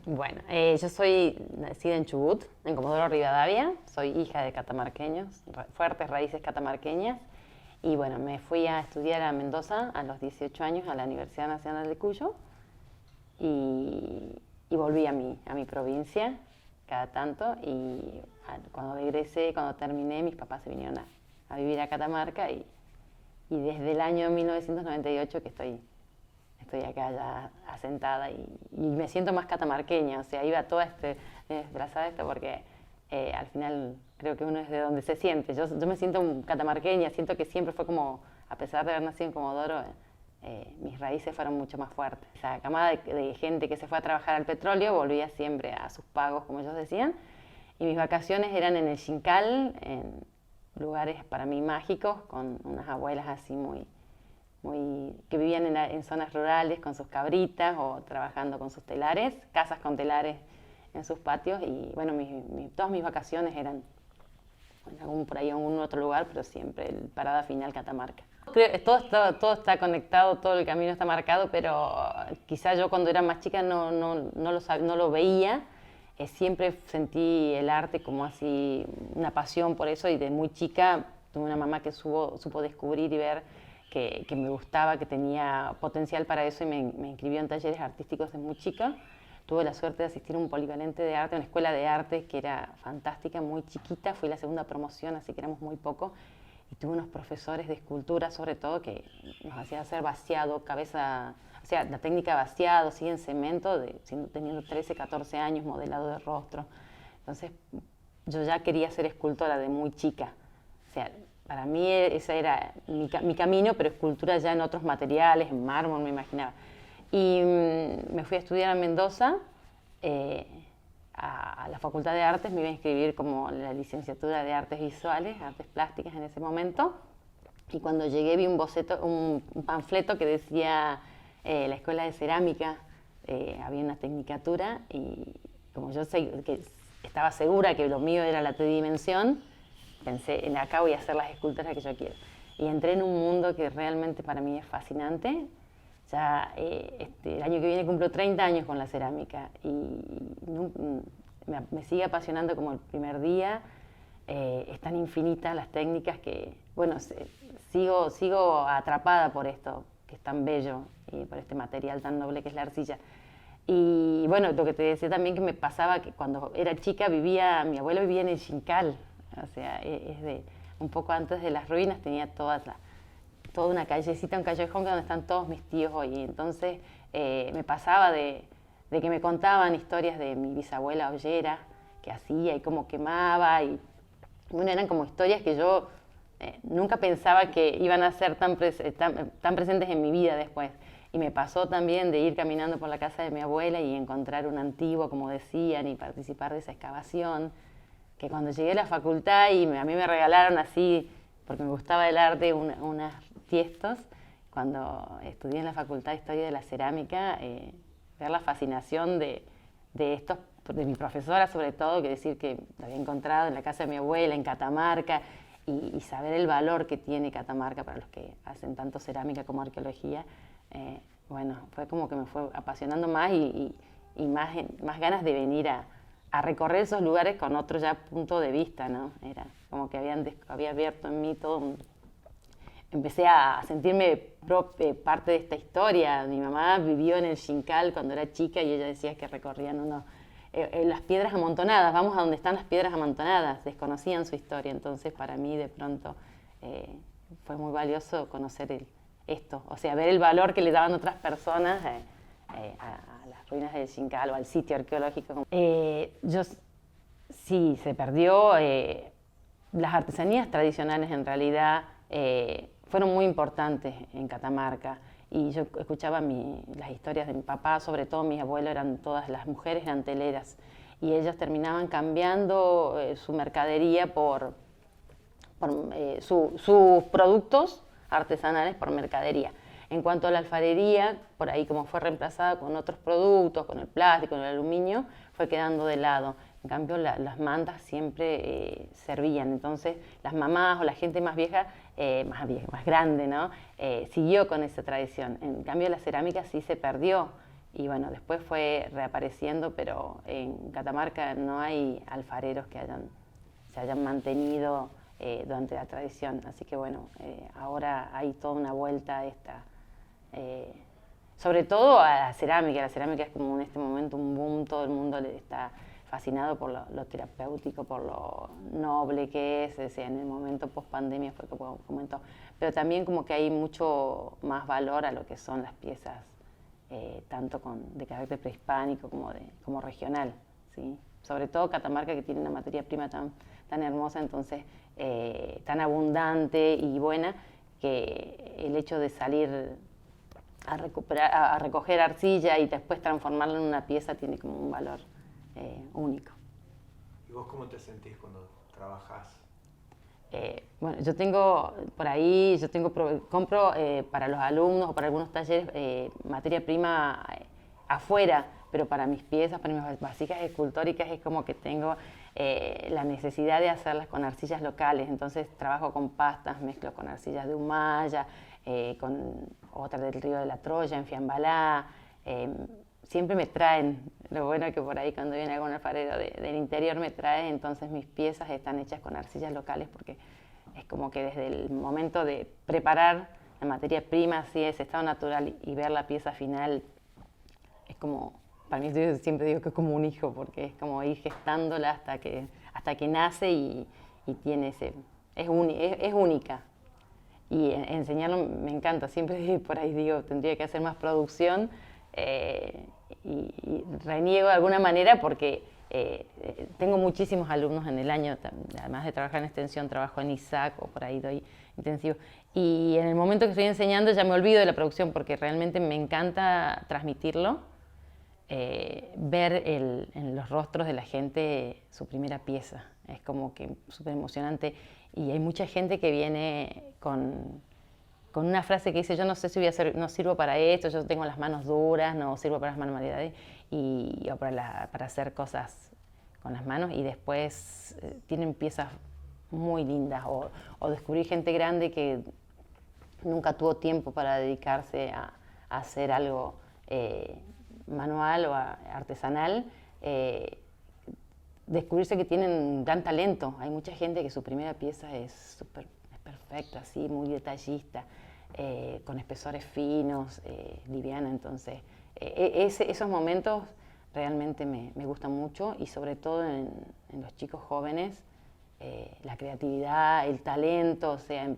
Bueno, yo soy nacida en Chubut, en Comodoro Rivadavia. Soy hija de catamarqueños, fuertes raíces catamarqueñas. Y bueno, me fui a estudiar a Mendoza a los 18 años a la Universidad Nacional de Cuyo y volví a mi provincia cada tanto. Y cuando regresé, cuando terminé, mis papás se vinieron a vivir a Catamarca y desde el año 1998 que estoy acá ya asentada y me siento más catamarqueña, o sea, iba toda desplazada esto porque al final creo que uno es de donde se siente. Yo me siento catamarqueña, siento que siempre fue como, a pesar de haber nacido en Comodoro, mis raíces fueron mucho más fuertes. Esa camada de gente que se fue a trabajar al petróleo volvía siempre a sus pagos, como ellos decían, y mis vacaciones eran en el Xincal, en lugares para mí mágicos, con unas abuelas así que vivían en zonas rurales con sus cabritas o trabajando con sus telares, casas con telares en sus patios. Y bueno, todas mis vacaciones eran por ahí en algún otro lugar, pero siempre el parada final Catamarca. Todo está conectado, todo el camino está marcado, pero quizá yo cuando era más chica no lo veía. Siempre sentí el arte como así, una pasión por eso, y de muy chica tuve una mamá que supo descubrir y ver que me gustaba, que tenía potencial para eso, y me inscribió en talleres artísticos desde muy chica. Tuve la suerte de asistir a un polivalente de arte, una escuela de arte que era fantástica, muy chiquita. Fui la segunda promoción, así que éramos muy poco. Y tuve unos profesores de escultura, sobre todo, que nos hacían hacer vaciado, o sea, la técnica vaciado, sí, en cemento, teniendo 13, 14 años, modelado de rostro. Entonces, yo ya quería ser escultora de muy chica. O sea, para mí ese era mi camino, pero escultura ya en otros materiales, en mármol, me imaginaba. Y me fui a estudiar a Mendoza, eh, a la Facultad de Artes. Me iba a inscribir como la licenciatura de Artes Visuales, Artes Plásticas en ese momento. Y cuando llegué vi un panfleto que decía la Escuela de Cerámica, había una tecnicatura, y como yo que estaba segura que lo mío era la tridimensión, pensé, acá voy a hacer las esculturas que yo quiero. Y entré en un mundo que realmente para mí es fascinante. Ya el año que viene cumplo 30 años con la cerámica y me sigue apasionando como el primer día. Es tan infinitas las técnicas que, bueno, sigo atrapada por esto, que es tan bello, y por este material tan noble que es la arcilla. Y bueno, lo que te decía también, que me pasaba que cuando era chica mi abuelo vivía en el Xincal, o sea, un poco antes de las ruinas, tenía toda una callecita, un callejón donde están todos mis tíos hoy. Entonces me pasaba de que me contaban historias de mi bisabuela ollera, que hacía y cómo quemaba, y bueno, eran como historias que yo nunca pensaba que iban a ser tan presentes en mi vida después. Y me pasó también de ir caminando por la casa de mi abuela y encontrar un antiguo, como decían, y participar de esa excavación, que cuando llegué a la facultad y a mí me regalaron así, porque me gustaba el arte, unas tiestos. Cuando estudié en la Facultad de Historia de la Cerámica, ver la fascinación de mi profesora, sobre todo, que decir que lo había encontrado en la casa de mi abuela, en Catamarca, y saber el valor que tiene Catamarca para los que hacen tanto cerámica como arqueología. Bueno, fue como que me fue apasionando más y más ganas de venir a recorrer esos lugares con otro ya punto de vista, ¿no? Era como que había abierto en mí empecé a sentirme parte de esta historia. Mi mamá vivió en el Xincal cuando era chica y ella decía que recorrían las piedras amontonadas, vamos a donde están las piedras amontonadas, desconocían su historia. Entonces para mí de pronto fue muy valioso conocer esto, o sea, ver el valor que le daban otras personas a las ruinas del Xincal o al sitio arqueológico. Sí, se perdió. Las artesanías tradicionales en realidad fueron muy importantes en Catamarca, y yo escuchaba las historias de mi papá, sobre todo mis abuelos, todas las mujeres eran teleras, y ellas terminaban cambiando su mercadería por sus productos artesanales por mercadería. En cuanto a la alfarería, por ahí como fue reemplazada con otros productos, con el plástico, con el aluminio, fue quedando de lado. En cambio, las mantas siempre servían. Entonces, las mamás o la gente más vieja, más grande, ¿no? Siguió con esa tradición. En cambio, la cerámica sí se perdió. Y bueno, después fue reapareciendo, pero en Catamarca no hay alfareros que se hayan mantenido durante la tradición. Así que bueno, ahora hay toda una vuelta a esta, sobre todo a la cerámica. La cerámica es como en este momento un boom, todo el mundo le está fascinado por lo terapéutico, por lo noble que es. Decía, en el momento post pandemia fue que comentó, pero también como que hay mucho más valor a lo que son las piezas, tanto de carácter prehispánico como regional, ¿sí? Sobre todo Catamarca, que tiene una materia prima tan hermosa, entonces tan abundante y buena, que el hecho de salir a recoger arcilla y después transformarla en una pieza tiene como un valor único. ¿Y vos cómo te sentís cuando trabajás? Bueno, yo tengo por ahí, compro para los alumnos o para algunos talleres materia prima afuera, pero para mis piezas, para mis vasijas escultóricas es como que tengo la necesidad de hacerlas con arcillas locales. Entonces trabajo con pastas, mezclo con arcillas de Humaya, con otra del Río de la Troya, en Fiambalá. Siempre me traen, lo bueno es que por ahí cuando viene algún alfarero del interior me trae, entonces mis piezas están hechas con arcillas locales, porque es como que desde el momento de preparar la materia prima, así ese estado natural, y ver la pieza final, es como, para mí yo siempre digo que es como un hijo, porque es como ir gestándola hasta que nace y tiene es única. Y enseñarlo me encanta, siempre por ahí digo, tendría que hacer más producción, y reniego de alguna manera porque tengo muchísimos alumnos en el año, además de trabajar en extensión, trabajo en ISAC o por ahí doy intensivo. Y en el momento que estoy enseñando ya me olvido de la producción, porque realmente me encanta transmitirlo, ver en los rostros de la gente su primera pieza. Es como que súper emocionante, y hay mucha gente que viene con una frase que dice: yo no sé si no sirvo para esto, yo tengo las manos duras, no sirvo para las manualidades o para hacer cosas con las manos, y después tienen piezas muy lindas, o descubrí gente grande que nunca tuvo tiempo para dedicarse a hacer algo manual o artesanal, descubrirse que tienen un gran talento. Hay mucha gente que su primera pieza es perfecta, así, muy detallista, con espesores finos, liviana. Entonces, esos momentos realmente me gustan mucho, y sobre todo en los chicos jóvenes, la creatividad, el talento. O sea,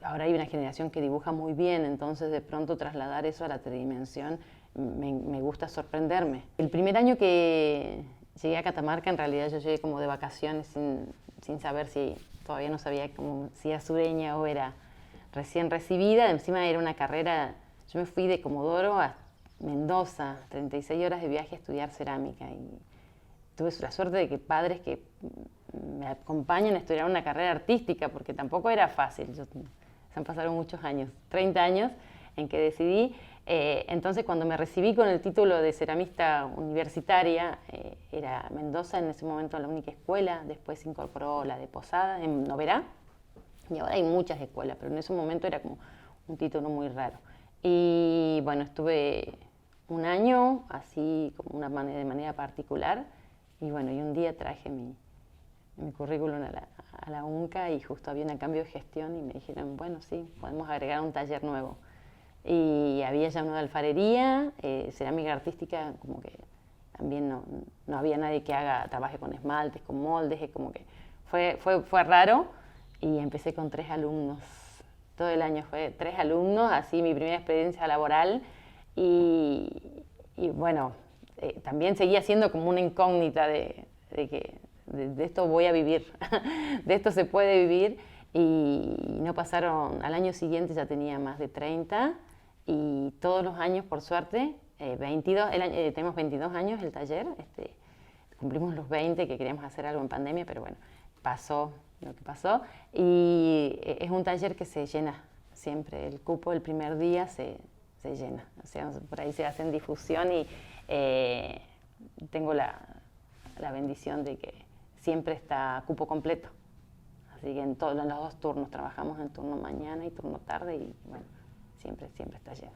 ahora hay una generación que dibuja muy bien, entonces de pronto trasladar eso a la tridimensión, me gusta sorprenderme. El primer año que llegué a Catamarca, en realidad yo llegué como de vacaciones sin saber todavía no sabía si era sureña o era recién recibida. Encima era una carrera, yo me fui de Comodoro a Mendoza, 36 horas de viaje a estudiar cerámica, y tuve la suerte de que padres que me acompañan a estudiar una carrera artística, porque tampoco era fácil. Se han pasado muchos años, 30 años, en que decidí. Entonces, cuando me recibí con el título de ceramista universitaria, era Mendoza en ese momento la única escuela. Después se incorporó la de Posada en Noverá, y ahora hay muchas escuelas, pero en ese momento era como un título muy raro. Y bueno, estuve un año así como de manera particular, y bueno, y un día traje mi currículum a la UNCA, y justo había un cambio de gestión y me dijeron: bueno, sí, podemos agregar un taller nuevo. Y había ya uno de alfarería, cerámica artística, como que también no había nadie que trabaje con esmaltes, con moldes. Es como que fue raro, y empecé con 3 alumnos. Todo el año fue 3 alumnos, así mi primera experiencia laboral. Y bueno, también seguía siendo como una incógnita de que de esto voy a vivir, de esto se puede vivir. Y no pasaron, al año siguiente ya tenía más de 30, y todos los años, por suerte, 22, tenemos 22 años el taller, cumplimos los 20, que queríamos hacer algo en pandemia, pero bueno, pasó lo que pasó. Y es un taller que se llena siempre, el cupo el primer día se llena. O sea, por ahí se hacen difusión, y tengo la bendición de que siempre está cupo completo. Así que en los 2 turnos trabajamos, en turno mañana y turno tarde, y bueno, siempre está lleno.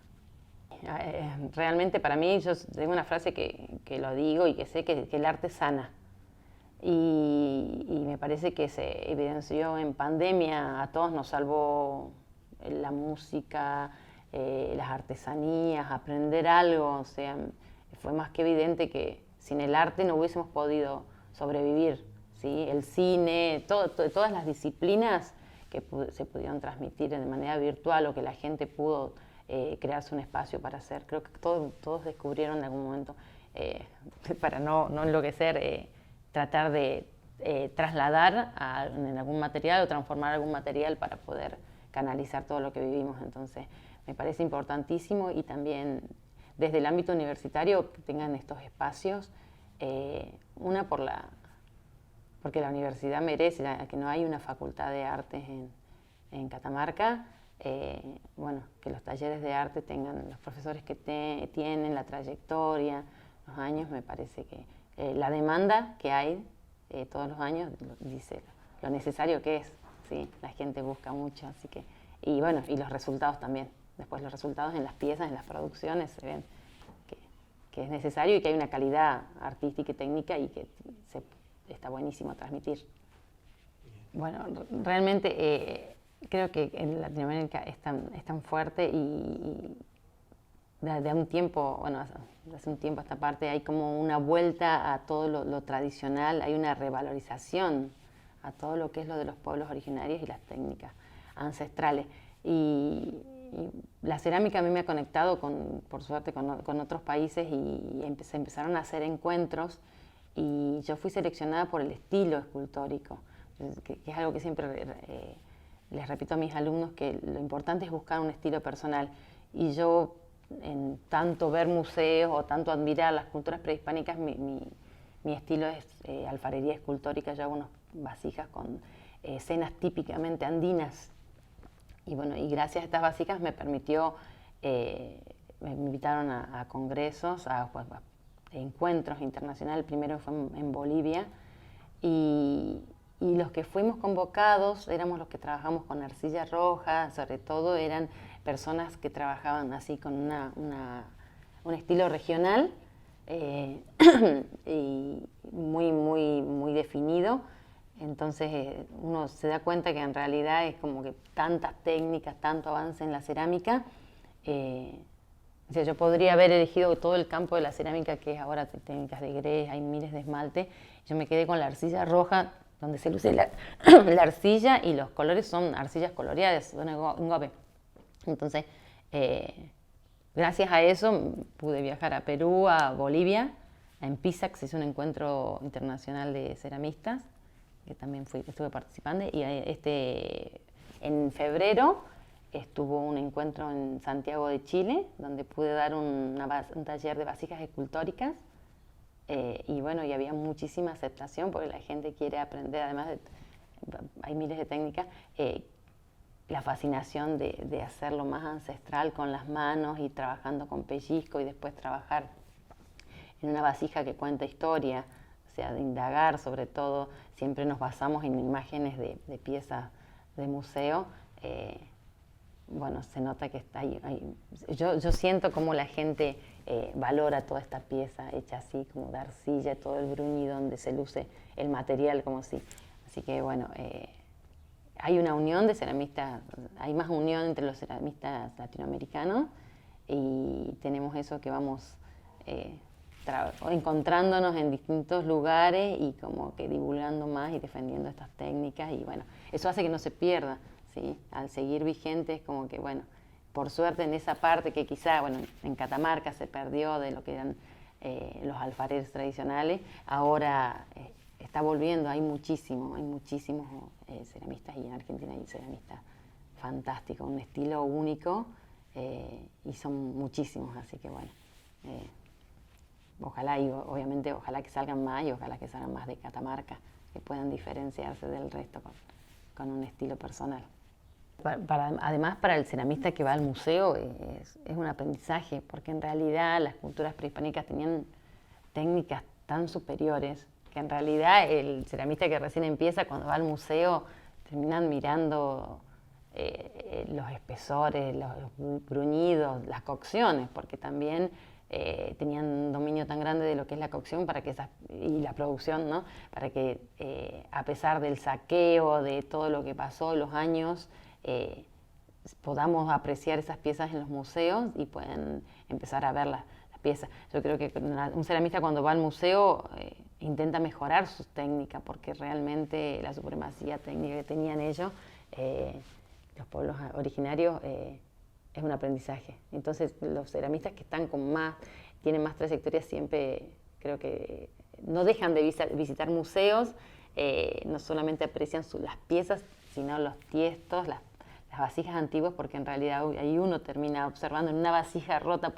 Realmente para mí, yo tengo una frase que lo digo y que sé que el arte sana. Y me parece que se evidenció en pandemia, a todos nos salvó la música, las artesanías, aprender algo. O sea, fue más que evidente que sin el arte no hubiésemos podido sobrevivir, ¿sí? El cine, todas las disciplinas que se pudieron transmitir de manera virtual o que la gente pudo crearse un espacio para hacer. Creo que todos descubrieron en algún momento, para no enloquecer, tratar de trasladar en algún material o transformar algún material para poder canalizar todo lo que vivimos. Entonces, me parece importantísimo y también desde el ámbito universitario que tengan estos espacios, porque la universidad merece, que no hay una facultad de artes en Catamarca, bueno, que los talleres de arte tengan los profesores que tienen, la trayectoria, los años. Me parece que la demanda que hay todos los años dice lo necesario que es, ¿sí? La gente busca mucho, así que, y bueno, y los resultados también. Después los resultados en las piezas, en las producciones, se ven que es necesario y que hay una calidad artística y técnica y que está buenísimo transmitir. Bueno, realmente creo que en Latinoamérica es tan fuerte y de un tiempo, bueno, hace un tiempo a esta parte hay como una vuelta a todo lo tradicional, hay una revalorización a todo lo que es lo de los pueblos originarios y las técnicas ancestrales. Y la cerámica a mí me ha conectado, por suerte, con otros países y se empezaron a hacer encuentros y yo fui seleccionada por el estilo escultórico, que es algo que siempre les repito a mis alumnos, que lo importante es buscar un estilo personal. Y yo, en tanto ver museos o tanto admirar las culturas prehispánicas, mi estilo es alfarería escultórica. Yo hago unas vasijas con escenas típicamente andinas. Y bueno, y gracias a estas vasijas me permitió, me invitaron a congresos, a encuentros internacionales. El primero fue en Bolivia. Y los que fuimos convocados éramos los que trabajamos con arcilla roja, sobre todo eran personas que trabajaban así con un estilo regional y muy definido. Entonces uno se da cuenta que en realidad es como que tantas técnicas, tanto avance en la cerámica. O sea, yo podría haber elegido todo el campo de la cerámica, que es ahora técnicas de grés, hay miles de esmalte. Yo me quedé con la arcilla roja, donde se luce la arcilla y los colores son arcillas coloreadas, son engobe. Entonces, gracias a eso pude viajar a Perú, a Bolivia, en Pisac se hizo un encuentro internacional de ceramistas, que también estuve participando, y en febrero estuvo un encuentro en Santiago de Chile, donde pude dar un taller de vasijas escultóricas, y bueno, y había muchísima aceptación porque la gente quiere aprender, además hay miles de técnicas, la fascinación de hacerlo más ancestral con las manos y trabajando con pellizco y después trabajar en una vasija que cuenta historia, o sea, de indagar sobre todo. Siempre nos basamos en imágenes de piezas de museo. Bueno, se nota que está ahí. Yo siento como la gente valora toda esta pieza hecha así, como de arcilla, todo el bruñido donde se luce el material como si. Así que bueno, hay una unión de ceramistas, hay más unión entre los ceramistas latinoamericanos y tenemos eso que vamos encontrándonos en distintos lugares y como que divulgando más y defendiendo estas técnicas y bueno, eso hace que no se pierda, ¿sí? Al seguir vigentes como que bueno, por suerte en esa parte que quizá, bueno, en Catamarca se perdió de lo que eran los alfareros tradicionales, ahora está volviendo, hay muchísimos ceramistas y en Argentina hay ceramistas fantásticos, un estilo único y son muchísimos, así que bueno, ojalá y obviamente ojalá que salgan más y ojalá que salgan más de Catamarca, que puedan diferenciarse del resto con un estilo personal. Además, para el ceramista que va al museo es un aprendizaje, porque en realidad las culturas prehispánicas tenían técnicas tan superiores que en realidad el ceramista que recién empieza, cuando va al museo, termina admirando los espesores, los bruñidos, las cocciones, porque también tenían un dominio tan grande de lo que es la cocción y la producción, ¿no? Para que a pesar del saqueo, de todo lo que pasó, los años, podamos apreciar esas piezas en los museos y pueden empezar a ver las piezas. Yo creo que un ceramista cuando va al museo intenta mejorar sus técnicas, porque realmente la supremacía técnica que tenían ellos, los pueblos originarios, es un aprendizaje. Entonces los ceramistas que están tienen más trayectoria, siempre creo que no dejan de visitar museos, no solamente aprecian las piezas, sino los tiestos, las vasijas antiguas, porque en realidad ahí uno termina observando en una vasija rota,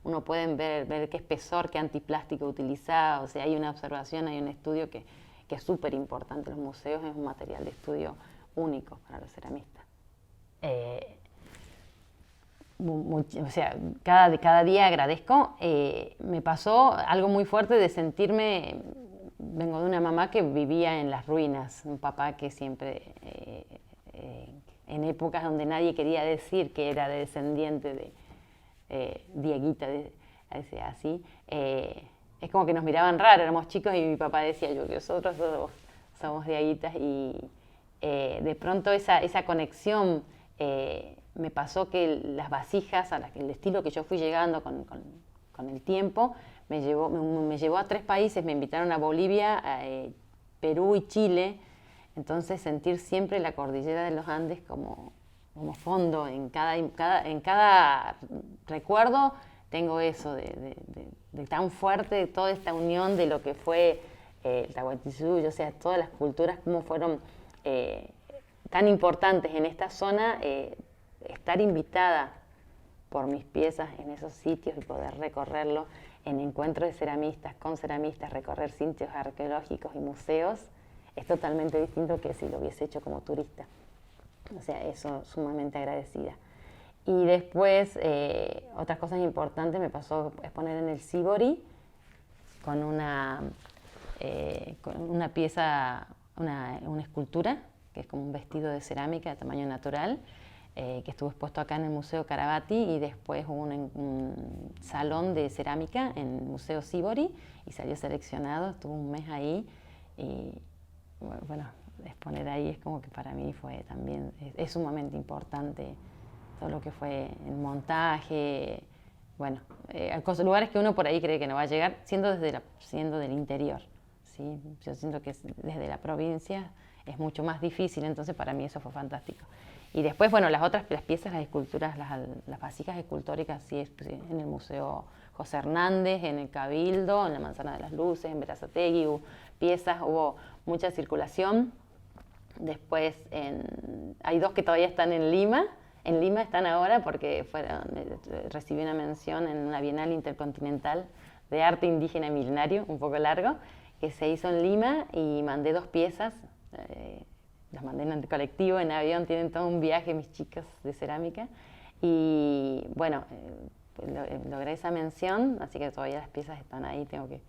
uno puede ver qué espesor, qué antiplástico utilizaba, o sea, hay una observación, hay un estudio que es súper importante. Los museos es un material de estudio único para los ceramistas. O sea, cada día agradezco. Me pasó algo muy fuerte de sentirme, vengo de una mamá que vivía en las ruinas, un papá que siempre, en épocas donde nadie quería decir que era descendiente de Dieguita, así, es como que nos miraban raro, éramos chicos y mi papá decía yo que nosotros somos Dieguitas, y de pronto esa conexión, me pasó que las vasijas, el estilo que yo fui llegando con el tiempo, me llevó a 3 países, me invitaron a Bolivia, Perú y Chile. Entonces sentir siempre la cordillera de los Andes como fondo, en cada recuerdo tengo eso de tan fuerte, toda esta unión de lo que fue el Tahuantinsuyo, o sea, todas las culturas, cómo fueron tan importantes en esta zona. Estar invitada por mis piezas en esos sitios y poder recorrerlo en encuentros de ceramistas, con ceramistas, recorrer sitios arqueológicos y museos, es totalmente distinto que si lo hubiese hecho como turista. O sea, eso sumamente agradecida. Y después, otras cosas importantes, me pasó exponer en el Sibori con una pieza, una escultura, que es como un vestido de cerámica de tamaño natural, que estuvo expuesto acá en el Museo Carabati, y después hubo un salón de cerámica en el Museo Sibori y salió seleccionado, estuvo un mes ahí, y bueno, exponer ahí es como que para mí fue también, es sumamente importante todo lo que fue el montaje, bueno, lugares que uno por ahí cree que no va a llegar, siendo del interior, ¿sí? Yo siento que desde la provincia es mucho más difícil, entonces para mí eso fue fantástico. Y después, bueno, las piezas, las esculturas, las vasijas escultóricas, sí, en el Museo José Hernández, en el Cabildo, en la Manzana de las Luces, en Berazategui, hubo mucha circulación. Después hay 2 que todavía están en Lima. En Lima están ahora porque recibí una mención en una Bienal Intercontinental de Arte Indígena Milenario, un poco largo, que se hizo en Lima, y mandé 2 piezas. Las mandé en el colectivo, en avión, tienen todo un viaje mis chicas de cerámica. Y bueno, logré esa mención, así que todavía las piezas están ahí, tengo que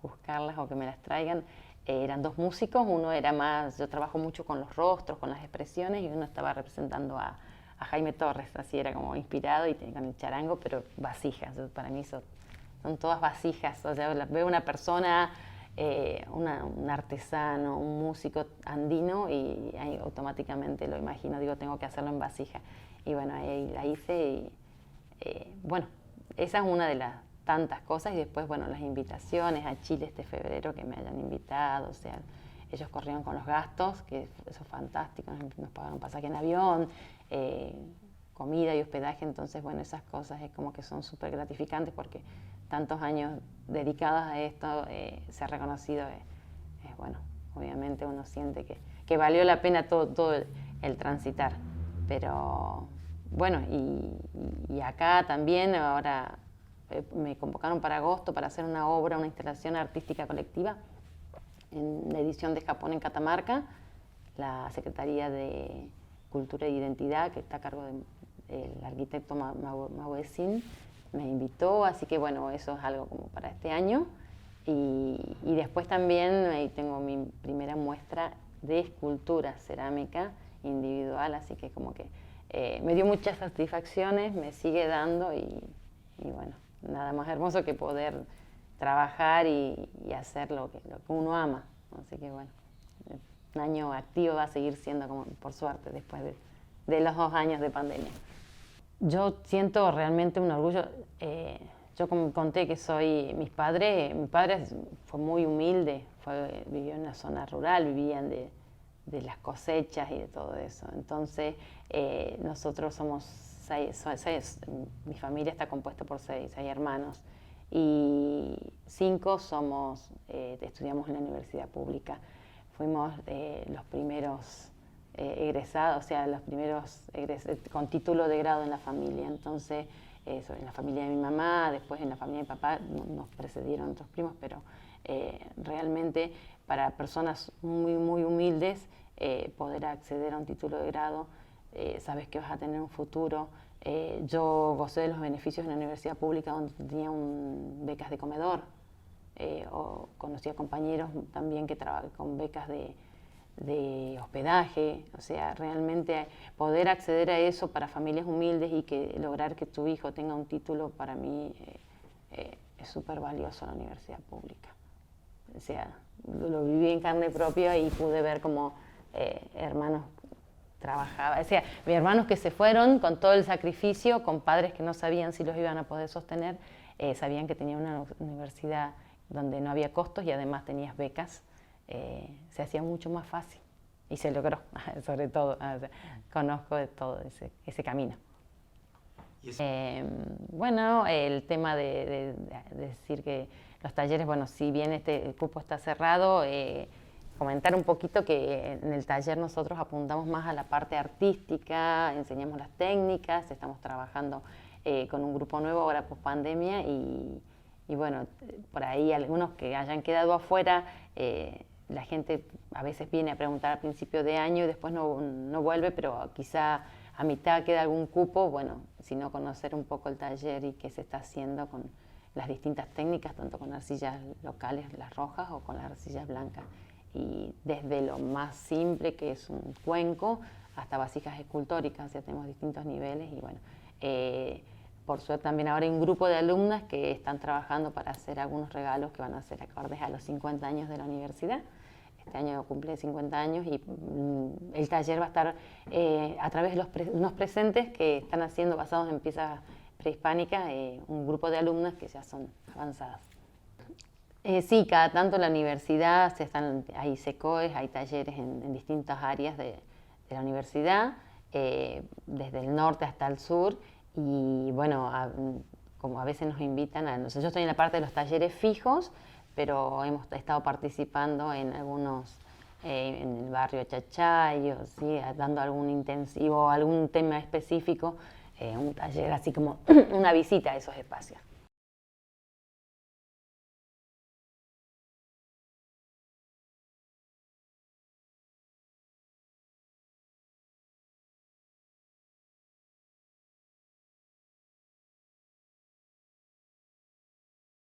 buscarlas o que me las traigan. Eran 2 músicos, uno era más, yo trabajo mucho con los rostros, con las expresiones, y uno estaba representando a Jaime Torres, así era como inspirado, y con el charango, pero vasijas. Para mí son todas vasijas, o sea, veo una persona, un artesano, un músico andino, y ahí automáticamente lo imagino, digo, tengo que hacerlo en vasija. Y bueno, ahí la hice, y bueno, esa es una de las tantas cosas. Y después, bueno, las invitaciones a Chile este febrero, que me hayan invitado, o sea, ellos corrieron con los gastos, que eso es fantástico, nos pagaron pasaje en avión, comida y hospedaje. Entonces, bueno, esas cosas es como que son súper gratificantes, porque tantos años dedicados a esto, se ha reconocido, bueno, obviamente uno siente que valió la pena todo el transitar. Pero bueno, y acá también ahora me convocaron para agosto para hacer una obra, una instalación artística colectiva en la edición de Japón en Catamarca. La Secretaría de Cultura e Identidad, que está a cargo del arquitecto Mauesin, me invitó, así que bueno, eso es algo como para este año. Y después también ahí tengo mi primera muestra de escultura cerámica individual, así que como que me dio muchas satisfacciones, me sigue dando y bueno, nada más hermoso que poder trabajar y hacer lo que uno ama. Así que bueno, un año activo va a seguir siendo, como por suerte, después de los 2 años de pandemia. Yo siento realmente un orgullo. Yo como conté que mi padre fue muy humilde, vivió en una zona rural, vivían de las cosechas y de todo eso. Entonces, nosotros somos 6, mi familia está compuesta por 6 hermanos y 5 estudiamos en la universidad pública. Fuimos los primeros egresados, o sea, los primeros con título de grado en la familia. Entonces, eso, en la familia de mi mamá, después en la familia de mi papá, nos precedieron otros primos, pero realmente para personas muy, muy humildes, poder acceder a un título de grado, sabes que vas a tener un futuro. Yo gocé de los beneficios en la universidad pública donde tenía becas de comedor, o conocí a compañeros también que trabajan con becas de hospedaje. O sea, realmente poder acceder a eso para familias humildes y lograr que tu hijo tenga un título, para mí es súper valioso la universidad pública. O sea, lo viví en carne propia y pude ver cómo hermanos trabajaban. O sea, mis hermanos que se fueron con todo el sacrificio, con padres que no sabían si los iban a poder sostener, sabían que tenían una universidad donde no había costos y además tenías becas. Se hacía mucho más fácil y se logró, sobre todo. O sea, conozco de todo ese camino. Bueno, el tema de decir que los talleres, bueno, si bien el cupo está cerrado, comentar un poquito que en el taller nosotros apuntamos más a la parte artística, enseñamos las técnicas, estamos trabajando con un grupo nuevo ahora post pandemia y bueno, por ahí algunos que hayan quedado afuera, la gente a veces viene a preguntar al principio de año y después no vuelve, pero quizá a mitad queda algún cupo. Bueno, sino conocer un poco el taller y qué se está haciendo con las distintas técnicas, tanto con arcillas locales, las rojas, o con las arcillas blancas. Y desde lo más simple, que es un cuenco, hasta vasijas escultóricas, ya tenemos distintos niveles. Y bueno, por suerte también ahora hay un grupo de alumnas que están trabajando para hacer algunos regalos que van a ser acordes a los 50 años de la universidad. Este año cumple 50 años y el taller va a estar a través de unos presentes que están haciendo basados en piezas prehispánicas, un grupo de alumnas que ya son avanzadas. Sí, cada tanto en la universidad hay SECOES, hay talleres en distintas áreas de la universidad, desde el norte hasta el sur, y bueno, como a veces nos invitan yo estoy en la parte de los talleres fijos, pero hemos estado participando en algunos, en el barrio Chachayo, ¿sí? Dando algún intensivo, algún tema específico, un taller así como una visita a esos espacios.